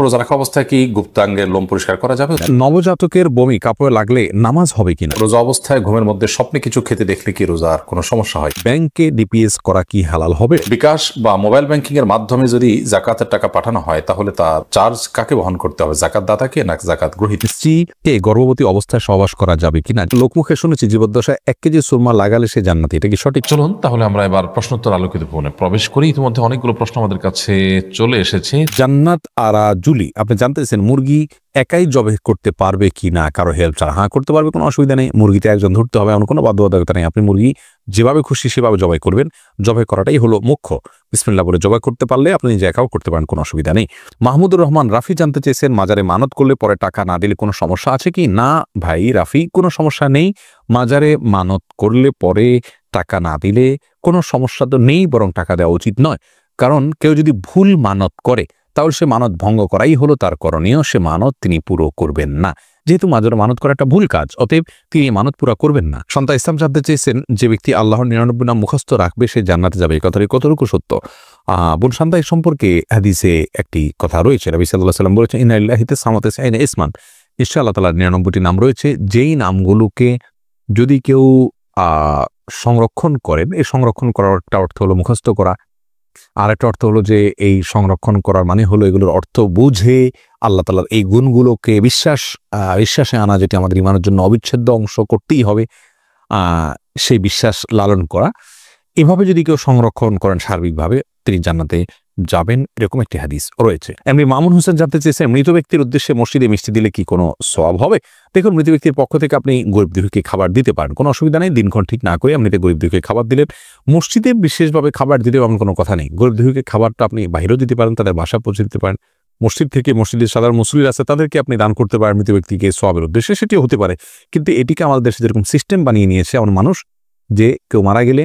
রোজা রাখা অবস্থায় কি গুপ্তাঙ্গের লোম পরিষ্কার করা যাবে? নবজাতকের বমি কাপড়ে লাগলে নামাজ হবে কিনা? রোজা অবস্থায় ঘুমের মধ্যে স্বপ্নে কিছু খেতে দেখলে কি রোজার কোনো সমস্যা হয়? ব্যাংকে ডিপিএস করা কি হালাল হবে? বিকাশ বা মোবাইল ব্যাংকিং এর মাধ্যমে যদি জাকাতের টাকা পাঠানো হয় তাহলে তার চার্জ কাকে বহন করতে হবে, জাকাত দাতাকে না জাকাত গ্রহীতা? স্ত্রীকে গর্ভবতী অবস্থায় সহবাস করা যাবে কিনা? লোকমুখে শুনেছি জীবদ্দশায় 1 কেজি সুরমা লাগালে সে জান্নাতি, এটা কি সঠিক? চলুন তাহলে আমরা এবার প্রশ্নোত্তর আলোকিত ভবনে প্রবেশ করি। ইতিমধ্যে অনেকগুলো প্রশ্ন আমাদের কাছে চলে এসেছে। জান্নাত আরা জুলি, আপনি জানতেছেন মুরগি একাই জবাই করতে পারবে কি না কারো হেল্প ছাড়া? হ্যাঁ, করতে পারবে, কোনো অসুবিধা নেই। মুরগিতে একজন ধরতে হবে এমন কোনো বাধ্যবাধকতা নেই। আপনি মুরগি যেভাবে খুশি সেভাবে জবাই করবেন, জবাই করাটাই হলো মুখ্য। বিসমিল্লাহ বলে জবাই করতে পারলে আপনি নিজে একাও করতে পারেন, কোনো অসুবিধা নেই। মাহমুদুর রহমান রাফি জানতে চেয়েছেন মাজারে মানত করলে পরে টাকা না দিলে কোনো সমস্যা আছে কি? না ভাই রাফি, কোনো সমস্যা নেই। মাজারে মানত করলে পরে টাকা না দিলে কোনো সমস্যা তো নেই, বরং টাকা দেওয়া উচিত নয়। কারণ কেউ যদি ভুল মানত করে তাহলে সে মানত ভঙ্গ করাই হলো তার করণীয়। সে মানত তিনি পুরো করবেন না, যেহেতু মাজারে মানত করা একটা ভুল কাজ, অতএব তিনি মানত পুরা করবেন না। সন্তা ইসলাম জানতে চেয়েছেন যে ব্যক্তি আল্লাহর 99 নাম মুখস্থ রাখবে সে জান্নাতে যাবে, এই কথাটি কতটুকু সত্য? বোন শান্তা এই সম্পর্কে হাদিসে একটি কথা রয়েছে। নবী সাল্লাল্লাহু আলাইহি ওয়াসাল্লাম বলেছেন ইন্না লিল্লাহি তাসামাতে সাইনা ইসমান, নিশ্চয় আল্লাহ তাআলার 99টি নাম রয়েছে, যেই নামগুলোকে যদি কেউ সংরক্ষণ করেন, এই সংরক্ষণ করার একটা অর্থ হলো মুখস্থ করা, আর একটা অর্থ হলো যে এই সংরক্ষণ করার মানে হলো এগুলোর অর্থ বুঝে আল্লাহ তাআলার এই গুণগুলোকে বিশ্বাসে আনা, যেটি আমাদের ইমানের জন্য অবিচ্ছেদ্য অংশ, করতেই হবে সেই বিশ্বাস লালন করা। এভাবে যদি কেউ সংরক্ষণ করেন সার্বিকভাবে তিনি জান্নাতে যাবেন, এরকম একটি হাদিস রয়েছে। এমনি মামুন হোসেন জানতে চেয়েছেন মৃত ব্যক্তির উদ্দেশ্যে মসজিদে মিষ্টি দিলে কি কোনো সওয়াব হবে? দেখুন, মৃত ব্যক্তির পক্ষ থেকে আপনি গরিব দুঃখীকে খাবার দিতে পারেন, কোনো অসুবিধা নেই। দিনক্ষণ ঠিক না করে এমনিতে গরিব দুঃখীকে খাবার দিলেন। মসজিদে বিশেষভাবে খাবার দিলেও এমন কোনো কথা নেই। গরিব দুঃখীকে খাবারটা আপনি বাইরেও দিতে পারেন, তাদের বাসা পৌঁছে দিতে পারেন। মসজিদ থেকে মসজিদের সাধারণ মুসল্লি আছে তাদেরকে আপনি দান করতে পারেন মৃত ব্যক্তিকে সওয়াবের উদ্দেশ্যে, সেটিও হতে পারে। কিন্তু এটিকে আমাদের দেশে যেরকম সিস্টেম বানিয়ে নিয়েছে এমন মানুষ, যে কেউ মারা গেলে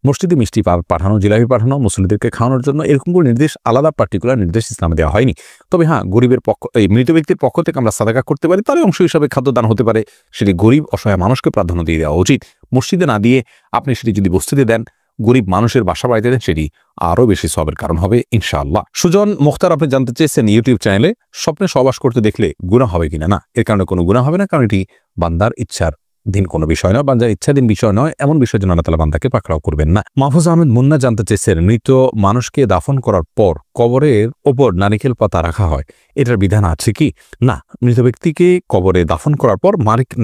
মসজিদে মিষ্টি পাঠানো, জিলাপি পাঠানো, মুসল্লিদেরকে খাওয়ানোর জন্য, এরকম কোনো নির্দেশ, আলাদা পার্টিকুলার নির্দেশ ইসলামে দেওয়া হয়নি। তবে হ্যাঁ, গরিবের পক্ষ, এই মৃত ব্যক্তির পক্ষ থেকে আমরা সাদাকা করতে পারি, তার অংশ হিসাবে খাদ্যদান হতে পারে। সেটি গরিব অসহায় মানুষকে প্রাধান্য দিয়ে দেওয়া উচিত। মসজিদে না দিয়ে আপনি সেটি যদি বস্তিতে দেন, গরিব মানুষের বাসা বাড়িতে দেন, সেটি আরও বেশি সওয়াবের কারণ হবে ইনশাআল্লাহ। সুজন মুখতার আপনি জানতে চেয়েছেন ইউটিউব চ্যানেলে স্বপ্নে সহবাস করতে দেখলে গুনাহ হবে কিনা? না, এর কারণে কোনো গুনাহ হবে না, কারণ এটি বান্দার ইচ্ছার দিন কোনো বিষয় নয়, বান্দার ইচ্ছাধীন বিষয় নয়, এমন বিষয় যেন আল্লাহ তাআলা বান্দাকে পাকড়াও করবেন না। মাহফুজ আহমেদ মুন্না জানতে চেয়েছেন মৃত মানুষকে দাফন করার পর কবরের ওপর নারিকেল পাতা রাখা হয়, এটার বিধান আছে কি? না, মৃত ব্যক্তিকে কবরে দাফন করার পর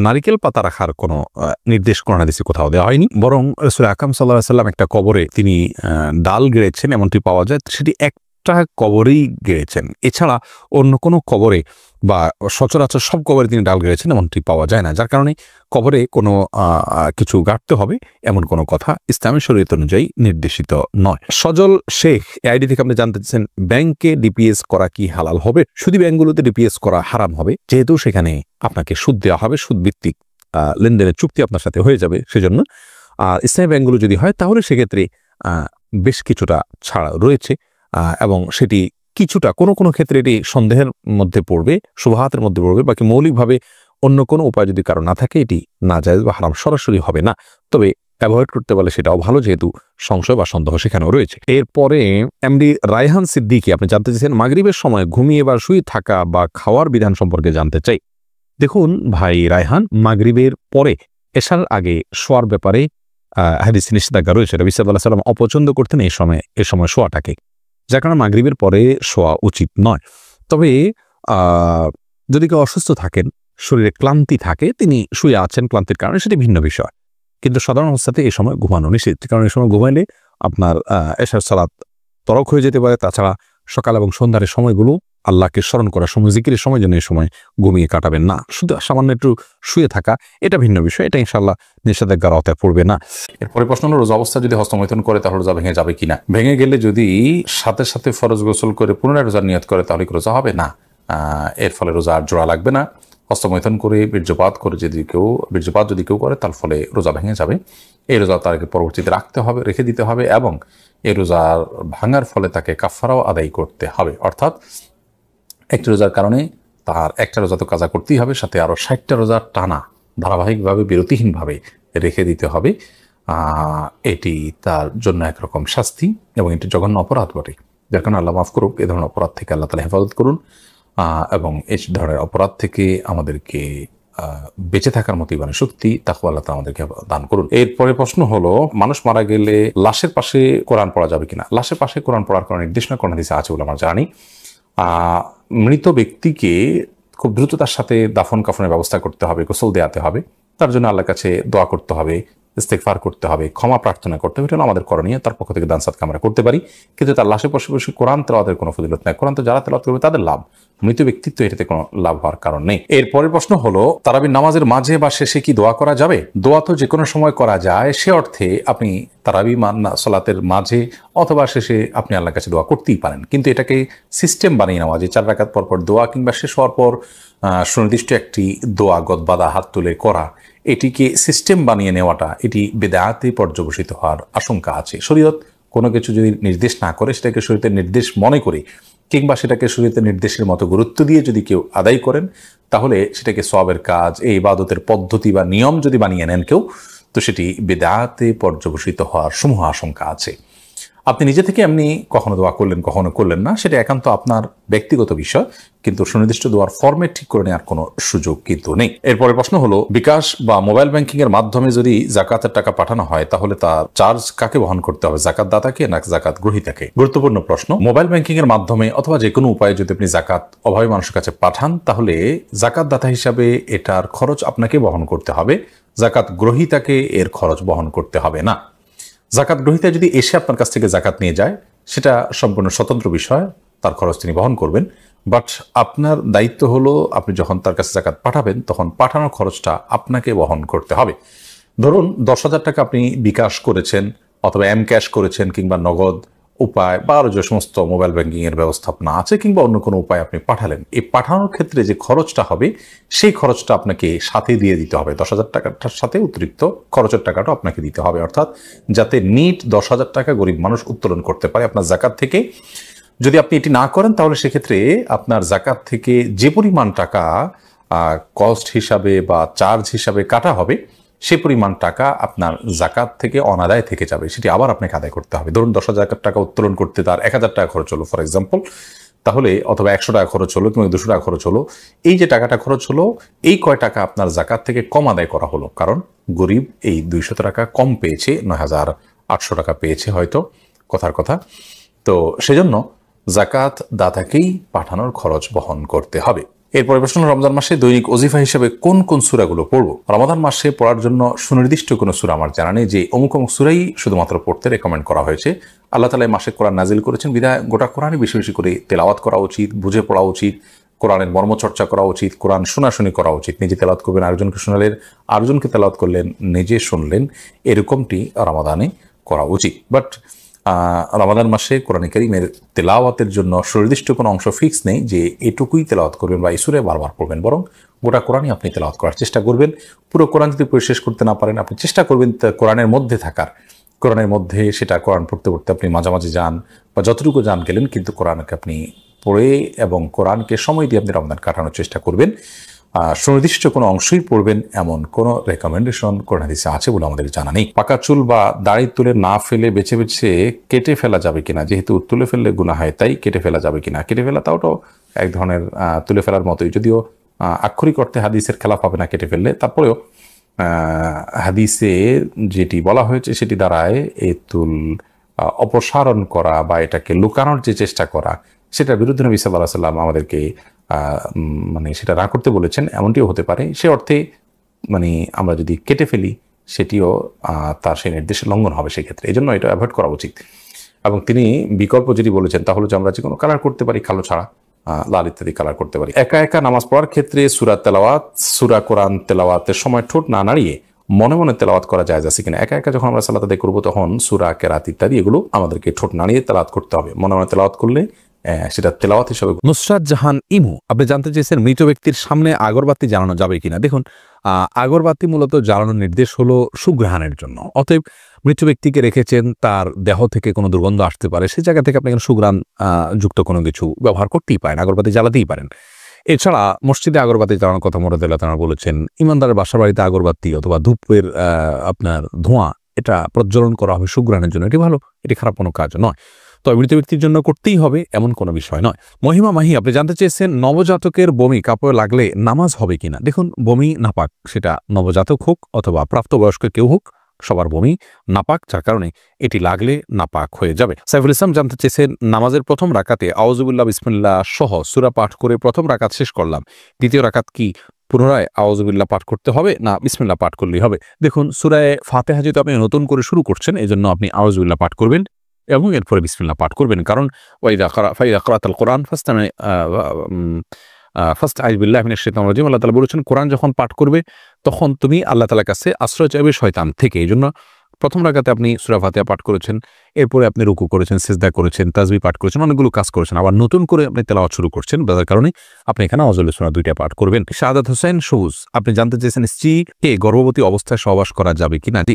নারিকেল পাতা রাখার কোনো নির্দেশ কোরআন হাদিসে কোথাও দেওয়া হয়নি, বরং রাসূল আকরাম সাল্লাল্লাহু আলাইহি ওয়াসাল্লাম একটা কবরে তিনি ডাল গেড়েছেন, এমনটি পাওয়া যায়। সেটি একটা কবরেই গেড়েছেন, এছাড়া অন্য কোনো কবরে বা সচরাচর সব কবরে তিনি ডাল গেড়েছেন এমনটি পাওয়া যায় না, যার কারণে কবরে কোনো কিছু গাঁটতে হবে এমন কোনো কথা ইসলামের শরীয়ত অনুযায়ী নির্দেশিত নয়। সজল শেখ আইডি থেকে আপনি জানতে চাচ্ছেন ব্যাংকে ডিপিএস করা কি হালাল হবে? শুধু ব্যাংকগুলোতে ডিপিএস করা হারাম হবে, যেহেতু সেখানে আপনাকে সুদ দেওয়া হবে, সুদ ভিত্তিক লেনদেনের চুক্তি আপনার সাথে হয়ে যাবে। সেজন্য ইসলামী ব্যাংকগুলো যদি হয় তাহলে সেক্ষেত্রে বেশ কিছুটা ছাড় রয়েছে, এবং সেটি কিছুটা কোনো ক্ষেত্রে এটি সন্দেহের মধ্যে পড়বে, শুবহাতের মধ্যে পড়বে। বাকি মৌলিকভাবে অন্য কোনো উপায় যদি কারো না থাকে, এটি নাজায়েজ বা হারাম সরাসরি হবে না, তবে অ্যাভয়েড করতে পারলে সেটাও ভালো, যেহেতু সংশয় বা সন্দেহ সেখানেও রয়েছে। এরপরে এমডি রায়হান সিদ্দিকী আপনি জানতে চেয়েছেন মাগরিবের সময় ঘুমিয়ে বা শুয়ে থাকা বা খাওয়ার বিধান সম্পর্কে জানতে চাই। দেখুন ভাই রায়হান, মাগরিবের পরে এশার আগে শোয়ার ব্যাপারে হাদিসে নিষেধাজ্ঞা রয়েছে। নবী সাল্লাল্লাহু আলাইহি ওয়াসাল্লাম অপছন্দ করতেন এই সময় শোয়াটাকে, যার কারণে মাগরিবের পরে শোয়া উচিত নয়। তবে যদি কেউ অসুস্থ থাকেন, শরীরে ক্লান্তি থাকে, তিনি শুয়ে আছেন ক্লান্তির কারণে, সেটি ভিন্ন বিষয়। কিন্তু সাধারণ অবস্থাতে এই সময় ঘুমানো নিষেধ, কারণ এই সময় ঘুমাইলে আপনার এশার সালাত তরক হয়ে যেতে পারে। তাছাড়া সকাল এবং সন্ধ্যার সময়গুলো আল্লাহকে স্মরণ করার সময়, জিকিরের সময় জন্য এই সময় ঘুমিয়ে কাটাবেন না। শুধু সামান্য একটু শুয়ে থাকা, এটা ভিন্ন বিষয়, এটা ইনশাআল্লাহ নিষেধাজ্ঞার আওতায় পড়বে না। এরপরে প্রশ্ন হলো রোজা অবস্থা যদি হস্তমৈথুন করে তাহলে রোজা ভেঙে যাবে কিনা? ভেঙে গেলে যদি সাথে সাথে ফরজ গোসল করে পুনরায় রোজার নিয়ত করে তাহলে রোজা হবে না, এর ফলে রোজা আর জোড়া লাগবে না। হস্তমৈথুন করে বীর্যপাত যদি কেউ করে তার ফলে রোজা ভেঙে যাবে। এই রোজা তাকে পরবর্তীতে রেখে দিতে হবে, এবং এই রোজার ভাঙার ফলে তাকে কাফারাও আদায় করতে হবে। অর্থাৎ একটি রোজার কারণে তার একটা রোজা তো কাজা করতেই হবে, সাথে আরও 60টা রোজার টানা ধারাবাহিকভাবে বিরতিহীনভাবে রেখে দিতে হবে। এটি তার জন্য একরকম শাস্তি এবং এটি জঘন্য অপরাধ বটে, যার কারণে আল্লাহ মাফ করুক। এ ধরনের অপরাধ থেকে আল্লাহ তাআলা হেফাজত করুন। এবং এই ধরনের অপরাধ থেকে আমাদেরকে বেঁচে থাকার মতো ইমানের শক্তি তাকওয়া আল্লাহ তাআলা আমাদেরকে দান করুন। এরপরে প্রশ্ন হলো, মানুষ মারা গেলে লাশের পাশে কোরআন পড়া যাবে কিনা? লাশের পাশে কোরআন পড়ার কোনো নির্দেশনা কোরআন হাদিসে আছে বলে আমরা জানি। মৃত ব্যক্তিকে খুব দ্রুততার সাথে দাফন কাফনের ব্যবস্থা করতে হবে, গোসল দেওয়াতে হবে, তার জন্য আল্লাহর কাছে দোয়া করতে হবে, ইস্তেগফার করতে হবে, ক্ষমা প্রার্থনা করতে হবে। এটা হলো আমাদের করণীয়। তার পক্ষ থেকে দান সাদকা আমরা করতে পারি, কিন্তু তার লাশে বসে বসে কোরআন তেলাওয়াতের কোনো ফজিলত নাই। কোরআন তো যারা তেলাওয়াত করবে তাদের লাভ, মৃত ব্যক্তিত্ব এটাতে কোনো লাভ হওয়ার কারণ নেই। এর পরের প্রশ্ন হলো, তারাবির নামাজের মাঝে বা শেষে কি দোয়া করা যাবে? দোয়া তো যে কোনো সময় করা যায়, সে অর্থে আপনি তারাবি সালাতের মাঝে অথবা শেষে আপনি আল্লাহর কাছে দোয়া করতেই পারেন, কিন্তু এটাকে সিস্টেম বানিয়ে নেওয়া যে 4 রাকাত পর পর দোয়া কিংবা শেষ হওয়ার পর সুনির্দিষ্ট একটি দোয়া গদবাদা হাত তুলে করা, এটিকে সিস্টেম বানিয়ে নেওয়াটা এটি বেদাতে পর্যবসিত হওয়ার আশঙ্কা আছে। শরীয়ত কোনো কিছু যদি নির্দেশ না করে সেটাকে শরীয়তের নির্দেশ মনে করে কিংবা সেটাকে শরীয়তের নির্দেশের মতো গুরুত্ব দিয়ে যদি কেউ আদায় করেন, তাহলে সেটাকে সওয়াবের কাজ, এই ইবাদতের পদ্ধতি বা নিয়ম যদি বানিয়ে নেন কেউ, তো সেটি বেদাতে পর্যবসিত হওয়ার সমূহ আশঙ্কা আছে। আপনি নিজে থেকে এমনি কখনো দোয়া করলেন, কখনো করলেন না, সেটা একান্ত আপনার ব্যক্তিগত বিষয়, কিন্তু সুনির্দিষ্ট দোয়ার ফরম্যাট ঠিক করে নেওয়ার কোনো সুযোগ কিন্তু নেই। এরপরে প্রশ্ন হলো, বিকাশ বা মোবাইল ব্যাংকিং এর মাধ্যমে যদি জাকাতের টাকা পাঠানো হয় তাহলে তার চার্জ কাকে বহন করতে হবে, জাকাত দাতাকে না জাকাত গ্রহীতাকে? গুরুত্বপূর্ণ প্রশ্ন। মোবাইল ব্যাংকিং এর মাধ্যমে অথবা যে কোনো উপায়ে যদি আপনি জাকাত অভাবী মানুষের কাছে পাঠান, তাহলে জাকাত দাতা হিসাবে এটার খরচ আপনাকে বহন করতে হবে, জাকাত গ্রহীতাকে এর খরচ বহন করতে হবে না। জাকাত গ্রহীতা যদি এসে আপনার কাছ থেকে জাকাত নিয়ে যায়, সেটা সম্পূর্ণ স্বতন্ত্র বিষয়, তার খরচ তিনি বহন করবেন। বাট আপনার দায়িত্ব হলো, আপনি যখন তার কাছে জাকাত পাঠাবেন তখন পাঠানোর খরচটা আপনাকে বহন করতে হবে। ধরুন 10,000 টাকা আপনি বিকাশ করেছেন অথবা এম ক্যাশ করেছেন কিংবা নগদ উপায় বা আরও যে সমস্ত মোবাইল ব্যাংকিং এর ব্যবস্থাপনা আছে কিংবা অন্য কোনো উপায় আপনি পাঠালেন, এই পাঠানোর ক্ষেত্রে যে খরচটা হবে সেই খরচটা আপনাকে সাথে দিয়ে দিতে হবে। 10,000 টাকাটার সাথে অতিরিক্ত খরচের টাকাটা আপনাকে দিতে হবে, অর্থাৎ যাতে নিট 10,000 টাকা গরিব মানুষ উত্তোলন করতে পারে আপনার জাকাত থেকে। যদি আপনি এটি না করেন তাহলে সেক্ষেত্রে আপনার জাকাত থেকে যে পরিমাণ টাকা কস্ট হিসাবে বা চার্জ হিসাবে কাটা হবে, সে পরিমাণ টাকা আপনার জাকাত থেকে অনাদায় থেকে যাবে, সেটি আবার আপনাকে আদায় করতে হবে। ধরুন 10,000 টাকা উত্তোলন করতে তার 1,000 টাকা খরচ হলো ফর এক্সাম্পল, তাহলে অথবা 100 টাকা খরচ হলো কিংবা 200 টাকা খরচ হলো, এই যে টাকাটা খরচ হলো এই কয় টাকা আপনার জাকাত থেকে কম আদায় করা হলো, কারণ গরিব এই 200 টাকা কম পেয়েছে, 9,800 টাকা পেয়েছে হয়তো, কথার কথা। তো সেজন্য জাকাত দাতাকেই পাঠানোর খরচ বহন করতে হবে। এরপরে প্রশ্ন, রমজান মাসে দৈনিক ওজিফা হিসেবে কোন কোন সূরাগুলো পড়ব? রমাদান মাসে পড়ার জন্য সুনির্দিষ্ট কোনো সূরা আমার জানা নেই যে অমুক অমুক সূরাই শুধুমাত্র পড়তে রেকমেন্ড করা হয়েছে। আল্লাহ তাআলা মাসে কোরআন নাজিল করেছেন বিধায় গোটা কোরআনই বেশি বেশি করে তেলাওয়াত করা উচিত, বুঝে পড়া উচিত, কোরআনের মর্মচর্চা করা উচিত, কোরআন শোনাশুনি করা উচিত। নিজে তেলাওয়াত করবেন, আরেকজনকে শোনালেন, আরেকজনকে তেলাওয়াত করলেন, নিজে শুনলেন, এরকমটি রমাদানে করা উচিত। বাট রমাদান মাসে কোরআন কারীমের তেলাওয়াতের জন্য সুনির্দিষ্ট কোনো অংশ ফিক্স নেই যে এটুকুই তেলাওয়াত করবেন বা এই সূরা বারবার পড়বেন, বরং গোটা কোরআনই আপনি তেলাওয়াত করার চেষ্টা করবেন। পুরো কোরআন যদি পড়ে শেষ করতে না পারেন, আপনি চেষ্টা করবেন কোরআনের মধ্যে থাকার, কোরআনের মধ্যে সেটা কোরআন পড়তে পড়তে আপনি মাঝামাঝি যান বা যতটুকু যান গেলেন, কিন্তু কোরআনকে আপনি পড়ে এবং কোরআনকে সময় দিয়ে আপনি রমজান কাটানোর চেষ্টা করবেন। সুনির্দিষ্ট কোনো অংশই পড়বেন এমন কোনো রেকমেন্ডেশন কোরআন হাদিসে আছে বলে আমাদের জানা নেই। পাকা চুল বা দাড়ি তুলে না ফেলে বেছে বেছে কেটে ফেলা যাবে কিনা? যেহেতু তুলে ফেললে গুনাহ হয়, তাই কেটে ফেলা যাবে কিনা? কেটে ফেলা তাও তো এক ধরনের তুলে ফেলার মতোই, যদিও আক্ষরিক অর্থে হাদিসের খেলাফ হবে না কেটে ফেললে, তারপরেও হাদিসে যেটি বলা হয়েছে সেটি দ্বারায় এই চুল অপসারণ করা বা এটাকে লুকানোর যে চেষ্টা করা, সেটার বিরুদ্ধে নবী সাল্লাল্লাহু আলাইহি ওয়াসাল্লাম আমাদেরকে মানে সেটা না করতে বলেছেন, এমনটিও হতে পারে। সে অর্থে মানে আমরা যদি কেটে ফেলি সেটিও তার সেই নির্দেশের লঙ্ঘন হবে সেক্ষেত্রে, এই জন্য এটা অ্যাভয়েড করা উচিত। এবং তিনি বিকল্প যেটি বলেছেন তা হলো যে আমরা যে কোনো কালার করতে পারি, কালো ছাড়া লাল ইত্যাদি কালার করতে পারি। একা একা নামাজ পড়ার ক্ষেত্রে সূরা তেলাওয়াত, সূরা কোরআন তেলাওয়াতের সময় ঠোঁট না নাড়িয়ে মনে মনে তেলাওয়াত করা যায় আছে কিনা? একা একা যখন আমরা সালাত আদায় করবো তখন সূরা, কেরাত ইত্যাদি এগুলো আমাদেরকে ঠোঁট নাড়িয়ে তেলাওয়াত করতে হবে। মনে মনে তেলাওয়াত করলে সেটা তেলাওয়াত হিসেবে। নুসরাত জাহান ইমু, আপনি জানতে চেয়েছেন মৃত ব্যক্তির সামনে আগরবাতি জ্বালানো যাবে কিনা? দেখুন, আগরবাতি মূলত জ্বালানোর নির্দেশ হলো সুঘ্রাণের জন্য। অতএব মৃত ব্যক্তিকে রেখেছেন, তার দেহ থেকে কোনো দুর্গন্ধ আসতে পারে, সেই জায়গা থেকে আপনি সুঘ্রাণ যুক্ত কোনো কিছু ব্যবহার করতেই পারেন, আগরবাতি জ্বালাতেই পারেন। এছাড়া মসজিদে আগরবাতি জ্বালানোর কথা মুরাদুল্লাহ তাআলা বলেছেন। ইমানদারের বাসা বাড়িতে আগরবাতি অথবা ধূপের আপনার ধোঁয়া, এটা প্রজ্বলন করা হবে সুঘ্রাণের জন্য, এটি ভালো, এটি খারাপ কোনো কাজ নয়। তবে মৃত ব্যক্তির জন্য করতেই হবে এমন কোনো বিষয় নয়। মহিমা মাহি আপনি জানতে চেয়েছেন নবজাতকের বমি কাপড়ে লাগলে নামাজ হবে কিনা। দেখুন, বমি নাপাক, সেটা নবজাতক হোক অথবা প্রাপ্তবয়স্ক কেউ হোক, সবার বমি নাপাক, যার কারণে এটি লাগলে নাপাক হয়ে যাবে। সাইফুল ইসলাম জানতে চেয়েছেন নামাজের প্রথম রাকাতে আউযুবিল্লাহ বিসমিল্লাহ সহ সূরা পাঠ করে প্রথম রাকাত শেষ করলাম, দ্বিতীয় রাকাত কি পুনরায় আউযুবিল্লাহ পাঠ করতে হবে না বিসমিল্লাহ পাঠ করলেই হবে? দেখুন, সূরায়ে ফাতিহা যেহেতু আপনি নতুন করে শুরু করছেন, এজন্য আপনি আউযুবিল্লাহ পাঠ করবেন এবং এরপরে বিসমিল্লাহ পাঠ করবেন। কারণ ফাইযা ক্রাআতাল কুরআন ফাস্তাইয বিল্লাহি মিনাশ শাইতানির রাজিম, আল্লাহ তাআলা বলেছেন কোরআন যখন পাঠ করবে তখন তুমি আল্লাহ তাআলার কাছে আশ্রয় চাইবে শয়তান থেকে। এইজন্য প্রথম রাকাতে আপনি সূরা ফাতিহা পাঠ করেছেন, এরপরে আপনি রুকু করেছেন, সিজদা করেছেন, তাসবিহ পাঠ করেছেন, অনেকগুলো কাজ করেছেন, আবার নতুন করে আপনি তেলাওয়াত শুরু করছেন, যার কারণে আপনি এখানে আউযুবিল্লাহ সূরা 2টা পাঠ করবেন। শাহাদাত হোসেন সবুজ আপনি জানতে চেয়েছেন স্ত্রীকে গর্ভবতী অবস্থায় সহবাস করা যাবে কিনা। জি,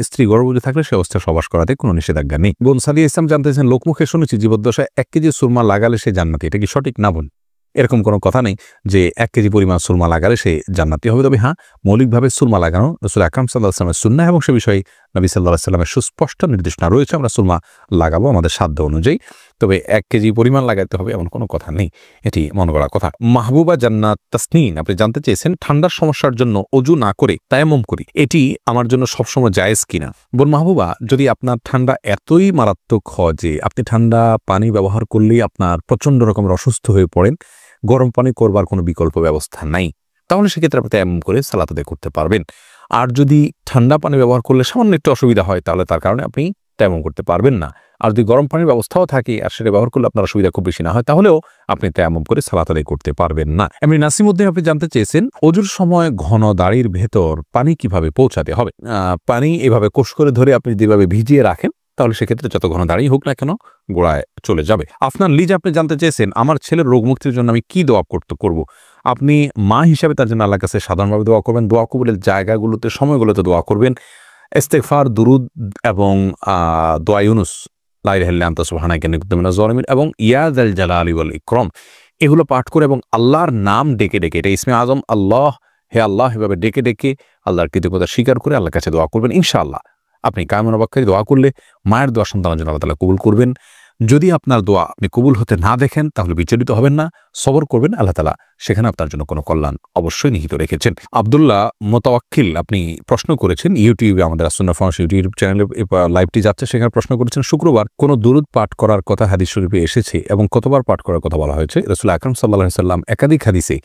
স্ত্রী গর্ভবতী থাকলে সে অবস্থায় সহবাস করাতে কোনো নিষেধাজ্ঞা নেই। বোন সালিয়া ইসলাম জানতে চেয়েছেন লোকমুখে শুনেছি জীবদ্দশায় 1 কেজি সুরমা লাগালে সে জান্নাতি, এটা কি সঠিক? না বোন, এরকম কোনো কথা নেই যে 1 কেজি পরিমাণ সুরমা লাগালে সে জান্নাতি হবে। তবে হ্যাঁ, মৌলিকভাবে সুরমা লাগানো রাসূল আকরাম সাল্লাল্লাহু আলাইহি ওয়াসাল্লামের সুন্নাহ এবং সে বিষয়ে নবী সাল্লাল্লাহু আলাইহি ওয়াসাল্লামের সুস্পষ্ট নির্দেশনা রয়েছে। আমরা সুরমা লাগাবো আমাদের সাধ্য অনুযায়ী, তবে 1 কেজি পরিমাণ লাগাতে হবে এমন কোনো কথা নেই, এটি মন গড়া কথা। মাহবুবা জান্নাত তাসনিন আপনি জানতে চেয়েছেন ঠান্ডার সমস্যার জন্য অজু না করে তায়াম্মুম করি, এটি আমার জন্য সবসময় জায়েজ কিনা। বোন মাহবুবা, যদি আপনার ঠান্ডা এতই মারাত্মক হয় যে আপনি ঠান্ডা পানি ব্যবহার করলেই আপনার প্রচণ্ড রকমের অসুস্থ হয়ে পড়েন, গরম পানি করবার কোনো বিকল্প ব্যবস্থা নাই, তাহলে সেক্ষেত্রে আপনি তায়াম্মুম করে সালাত আদায় করতে পারবেন। আর যদি ঠান্ডা পানি ব্যবহার করলে সামান্য একটু অসুবিধা হয়, তাহলে তার কারণে আপনি তায়াম্মুম করতে পারবেন না। আর যদি গরম পানির ব্যবস্থাও থাকে আর সেটা ব্যবহার করলে আপনার অসুবিধা খুব বেশি না হয়, তাহলেও আপনি তায়াম্মুম করে সালাত আদায় করতে পারবেন না। এমনি নাসিমউদ্দিন আপনি জানতে চেয়েছেন অজুর সময় ঘন দাড়ির ভেতর পানি কিভাবে পৌঁছাতে হবে। পানি এভাবে কোষ করে ধরে আপনি যেভাবে ভিজিয়ে রাখেন, তাহলে সেক্ষেত্রে যত ঘন দাঁড়িয়ে হোক না কেন গোড়ায় চলে যাবে। আপনার লিজ আপনি জানতে চেয়েছেন আমার ছেলের রোগ মুক্তির জন্য আমি কি দোয়া করব। আপনি মা হিসাবে তার জন্য আল্লাহর কাছে সাধারণভাবে দোয়া করবেন, দোয়া কবুলের জায়গাগুলোতে সময়গুলোতে দোয়া করবেন, ইস্তেগফার, দুরুদ এবং দোয়া ইউনুস, লা ইলাহা ইল্লা আনতা সুবহানাকা ইন্নী কুনতু মিনাজ জালিমিন এবং ইয়া যাল জালালি ওয়াল ইকরাম, এগুলো পাঠ করে এবং আল্লাহর নাম ডেকে ডেকে, এটা ইসমে আজম আল্লাহ, হে আল্লাহ, এভাবে ডেকে ডেকে আল্লাহর কৃতজ্ঞতা স্বীকার করে আল্লাহর কাছে দোয়া করবেন। ইনশাআল্লাহ আপনি কায়মন অবাক্কারী দোয়া করলে মায়ের দোয়া সন্তানের জন্য আল্লাহ তাআলা কবুল করবেন। যদি আপনার দোয়া আপনি কবুল হতে না দেখেন, তাহলে বিচলিত হবেন না, সবর করবেন, আল্লাহ তাআলা সেখানে আপনার জন্য কোনো কল্যাণ অবশ্যই নিহিত রেখেছেন। আব্দুল্লাহ মোতাওয়াক্কিল আপনি প্রশ্ন করেছেন ইউটিউবে, আমাদের আসুন্নাহ ফাউন্ডেশন ইউটিউব চ্যানেলে লাইভটি যাচ্ছে, সেখানে প্রশ্ন করেছেন শুক্রবার কোন দুরূদ পাঠ করার কথা হাদিস শরীফে এসেছে এবং কতবার পাঠ করার কথা বলা হয়েছে। রাসূল আকরাম সাল্লাল্লাহু আলাইহি ওয়াসাল্লাম একাধিক হাদিসে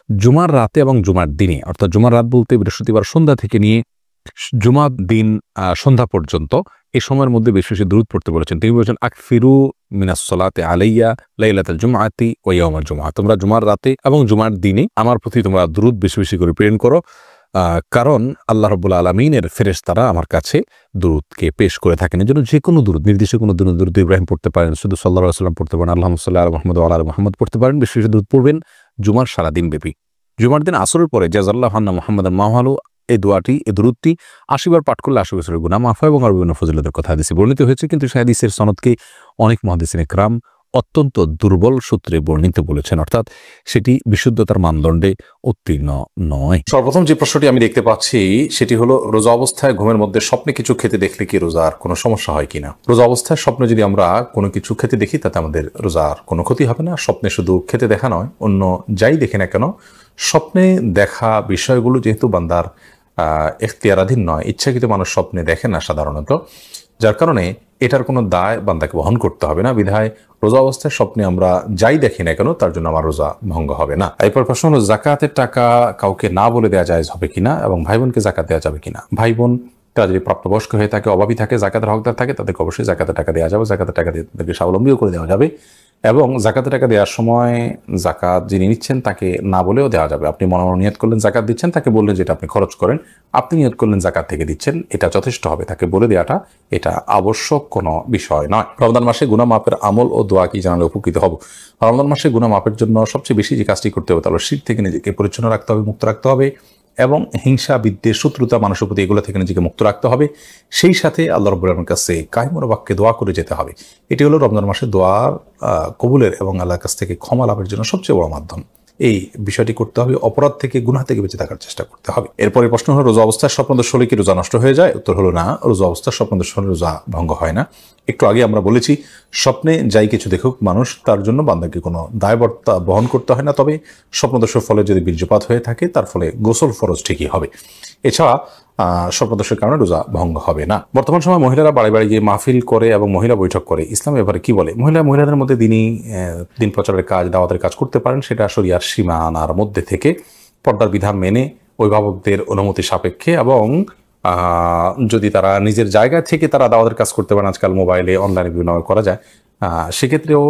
জুমার রাতে এবং জুমার দিনে, অর্থাৎ জুমার রাত বলতে বৃহস্পতিবার সন্ধ্যা থেকে নিয়ে জুমার দিন সন্ধ্যা পর্যন্ত, এই সময়ের মধ্যে বেশি বেশি দুরূদ পড়তে বলেছেন। তিনি বলেছেন আকফিরু মিনাস সালাতি আলাইয়া লাইলাতাল জুমআতি ওয়া ইয়াউমাল জুমআহ, তোমরা জুমার রাতে এবং জুমার দিনে আমার প্রতি তোমরা দুরূদ বেশি বেশি করে প্রেরণ করো, কারণ আল্লাহ রাব্বুল আলামিনের ফেরেশতারা আমার কাছে দুরূদকে পেশ করে থাকেন। এজন্য যে কোনো দুরূদ, নির্দিষ্ট কোনো দুরূদ ইব্রাহিম পড়তে পারেন, শুধু সাল্লাল্লাহু আলাইহি ওয়াসাল্লাম পড়তে পারেন, আল্লাহুম্মা সাল্লি আলা মুহাম্মদ ওয়া আলা আলি মুহাম্মদ পড়তে পারেন, বেশি বেশি দুরূদ পড়বেন জুমার সারা দিন ব্যাপী। জুমার দিন আসরের পরে জাযাল্লাহু আন্না মুহাম্মাদান মাওয়ালু, এই দোয়াটি, এই দুরূদটি 80 বার পাঠ করলে 80 বছরের গুনাহ মাফ হয় এবং আরো বিভিন্ন ফজিলতের কথা হাদিসে বর্ণিত হয়েছে, কিন্তু সেই হাদিসের সনদকে অনেক মুহাদ্দিসিন ইকরাম অত্যন্ত দুর্বল সূত্রে বর্ণিত বলেছেন, অর্থাৎ সেটি বিশুদ্ধতার মানদণ্ডে উত্তীর্ণ নয়। সর্বপ্রথম যে প্রশ্নটি আমি দেখতে পাচ্ছি সেটি হলো রোজা অবস্থায় ঘুমের মধ্যে স্বপ্নে কিছু খেতে দেখলে কি রোজার কোনো সমস্যা হয় কিনা। রোজা অবস্থায় স্বপ্নে যদি আমরা কোনো কিছু খেতে দেখি তাতে আমাদের রোজার কোনো ক্ষতি হবে না। স্বপ্নে শুধু খেতে দেখা নয়, অন্য যাই দেখে না কেন, স্বপ্নে দেখা বিষয়গুলো যেহেতু বান্দার এখতিয়ারাধীন নয়, ইচ্ছাকৃত মানুষ স্বপ্নে দেখে না সাধারণত, যার কারণে এটার কোনো দায় বান্দাকে বহন করতে হবে না। বিধায় রোজা অবস্থায় স্বপ্নে আমরা যাই দেখি না কেন তার জন্য আমার রোজা ভঙ্গ হবে না। এরপর প্রশ্ন হলো জাকাতের টাকা কাউকে না বলে দেওয়া জায়েজ হবে কিনা এবং ভাই বোনকে জাকাত দেওয়া যাবে কিনা। ভাই বোন তারা যদি প্রাপ্তবয়স্ক হয়ে থাকে, অভাবী থাকে, জাকাতের হকদার থাকে, তাদেরকে অবশ্যই জাকাতের টাকা দেওয়া যাবে, জাকাতের টাকা দিয়ে তাদেরকে স্বাবলম্বীও করে দেওয়া যাবে এবং জাকাতের টাকা দেওয়ার সময় জাকাত যিনি নিচ্ছেন তাকে না বলেও দেওয়া যাবে। আপনি মনে মনে নিয়ত করলেন জাকাত দিচ্ছেন, তাকে বললেন যেটা আপনি খরচ করেন, আপনি নিয়ত করলেন জাকাত থেকে দিচ্ছেন, এটা যথেষ্ট হবে। তাকে বলে দেওয়াটা এটা আবশ্যক কোনো বিষয় নয়। রমজান মাসে গুনাহ মাপের আমল ও দোয়া কি জানালে উপকৃত হব। রমজান মাসে গুনাহ মাপের জন্য সবচেয়ে বেশি যে কাজটি করতে হবে তাহলে শিরক থেকে নিজেকে পরিচ্ছন্ন রাখতে হবে, মুক্ত রাখতে হবে এবং হিংসা, বিদ্বেষ, শত্রুতা, মানুষের প্রতি এগুলো থেকে নিজেকে মুক্ত রাখতে হবে। সেই সাথে আল্লাহ রাব্বুল আলামিনের কাছে কায়মুর বাক্যে দোয়া করে যেতে হবে। এটি হলো রমজান মাসে দোয়ার কবুলের এবং আল্লাহর কাছ থেকে ক্ষমা লাভের জন্য সবচেয়ে বড় মাধ্যম। এই বিষয়টি করতে হবে, অপরাধ থেকে গুনাহ থেকে বেঁচে থাকার চেষ্টা করতে হবে। এরপরে প্রশ্ন হলো রোজা অবস্থায় স্বপ্নদোষ হলে কি রোজা নষ্ট হয়ে যায়? উত্তর হলো না, রোজা অবস্থায় স্বপ্নদোষ হলে রোজা ভঙ্গ হয় না। একটু আগে আমরা বলেছি স্বপ্নে যাই কিছু দেখুক মানুষ, তার জন্য বান্দাকে কোনো দায়বদ্ধতা বহন করতে হয় না। তবে স্বপ্নদোষের ফলে যদি বীর্যপাত হয়ে থাকে তার ফলে গোসল ফরজ ঠিকই হবে। এছাড়া স্বপ্নদোষের কারণে রোজা ভঙ্গ হবে না। বর্তমান সময় মহিলারা বাড়ি বাড়ি গিয়ে মাহফিল করে এবং মহিলা বৈঠক করে, ইসলাম এবারে কি বলে? মহিলাদের মধ্যে দিন প্রচারের কাজ, দাওয়াতের কাজ করতে পারেন, সেটা শরিয়ার সীমানার মধ্যে থেকে পর্দার বিধান মেনে অভিভাবকদের অনুমতি সাপেক্ষে, এবং যদি তারা নিজের জায়গা থেকে তারা দাওয়াতের কাজ করতে পারেন, আজকাল মোবাইলে অনলাইনে বিভিন্ন করা যায়, সেক্ষেত্রেও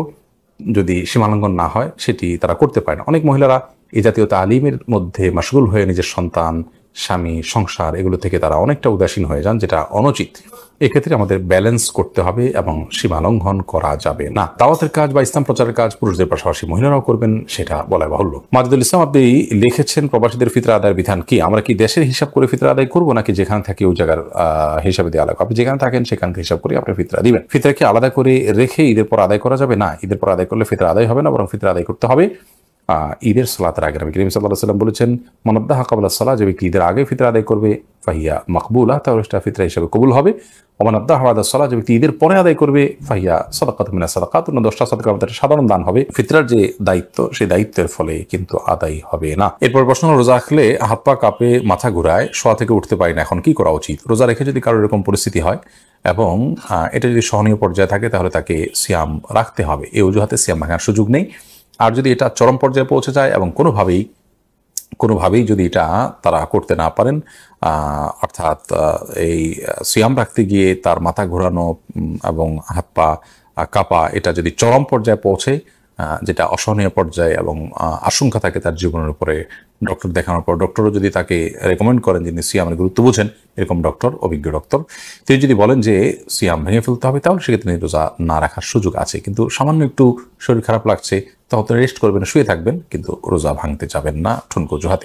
যদি সীমালঙ্ঘন না হয় সেটি তারা করতে পারে না। অনেক মহিলারা এই জাতীয় তালিমের মধ্যে মাশগুল হয়ে নিজের সন্তান, স্বামী, সংসার এগুলো থেকে তারা অনেকটা উদাসীন হয়ে যান, যেটা অনুচিত। এক্ষেত্রে আমাদের ব্যালেন্স করতে হবে এবং সীমালঙ্ঘন করা যাবে না। দাওয়াতের কাজ বা ইসলাম প্রচারের কাজ পুরুষদের পাশাপাশি মহিলারাও করবেন, সেটা বলা বাহুল্য। মাজিদুল ইসলাম আপনি লিখেছেন, প্রবাসীদের ফিতরা আদায়ের বিধান কি? আমরা কি দেশের হিসাব করে ফিতরা আদায় করবো, নাকি যেখানে থাকি ওই জায়গার হিসাবে দেওয়া লাগবে? আপনি যেখানে থাকেন সেখানকে হিসাব করে আপনি ফিতরা দিবেন। ফিতরা কি আলাদা করে রেখে ঈদের পর আদায় করা যাবে? না, ঈদের পর আদায় করলে ফিতরা আদায় হবে না, বরং ফিতরা আদায় করতে হবে ঈদের সালাতের আগে। নবী করিম সাল্লাল্লাহু আলাইহি ওয়াসাল্লাম বলেছেন, মান আদ্দাহা ক্বাবলা সালাহ, যে ব্যক্তি ঈদের আগে ফিতরা আদায় করবে, ফাহিয়া মাকবুলা, তাহলে সেটা ফিতরা হিসেবে কবুল হবে। ওয়া মান আদ্দাহা বা'দা সালাহ, যে ব্যক্তি ঈদের পরে আদায় করবে, ফাহিয়া সাদাকাতুম মিনাস সাদাকাত, 10টা সাদাকার মধ্যে সাধারণ দান হবে। ফিতরার যে দায়িত্ব, সেই দায়িত্বের ফলে কিন্তু আদায় হবে না। এরপর প্রশ্ন হলো, রোজা রাখলে হাত পা কাঁপে, মাথা ঘুরায়, শোয়া থেকে উঠতে পারি না, এখন কি করা উচিত? রোজা রেখে যদি কারোর এরকম পরিস্থিতি হয় এবং এটা যদি সহনীয় পর্যায়ে থাকে তাহলে তাকে সিয়াম রাখতে হবে, এই অজুহাতে সিয়াম ভাঙার সুযোগ নেই। আর যদি এটা চরম পর্যায়ে পৌঁছে যায় এবং কোনোভাবেই যদি এটা তারা করতে না পারেন, অর্থাৎ এই সিয়াম রাখতে গিয়ে তার মাথা ঘোরানো এবং হাত পা কাঁপা, এটা যদি চরম পর্যায়ে পৌঁছে, যেটা অসহনীয় পর্যায়ে এবং আশঙ্কা থাকে তার জীবনের উপরে, ডক্টর দেখানোর পর ডক্টরও যদি তাকে রেকমেন্ড করেন, যিনি সিয়ামের গুরুত্ব বুঝেন, এরকম ডক্টর, অভিজ্ঞ ডক্টর, তিনি যদি বলেন যে সিয়াম ভেঙে ফেলতে হবে, তাহলে সেক্ষেত্রে রোজা না রাখার সুযোগ আছে। কিন্তু সামান্য একটু শরীর খারাপ লাগছে, তখন রেস্ট করবেন, শুয়ে থাকবেন, কিন্তু রোজা ভাঙতে যাবেন না ঠুনকো অজুহাতে।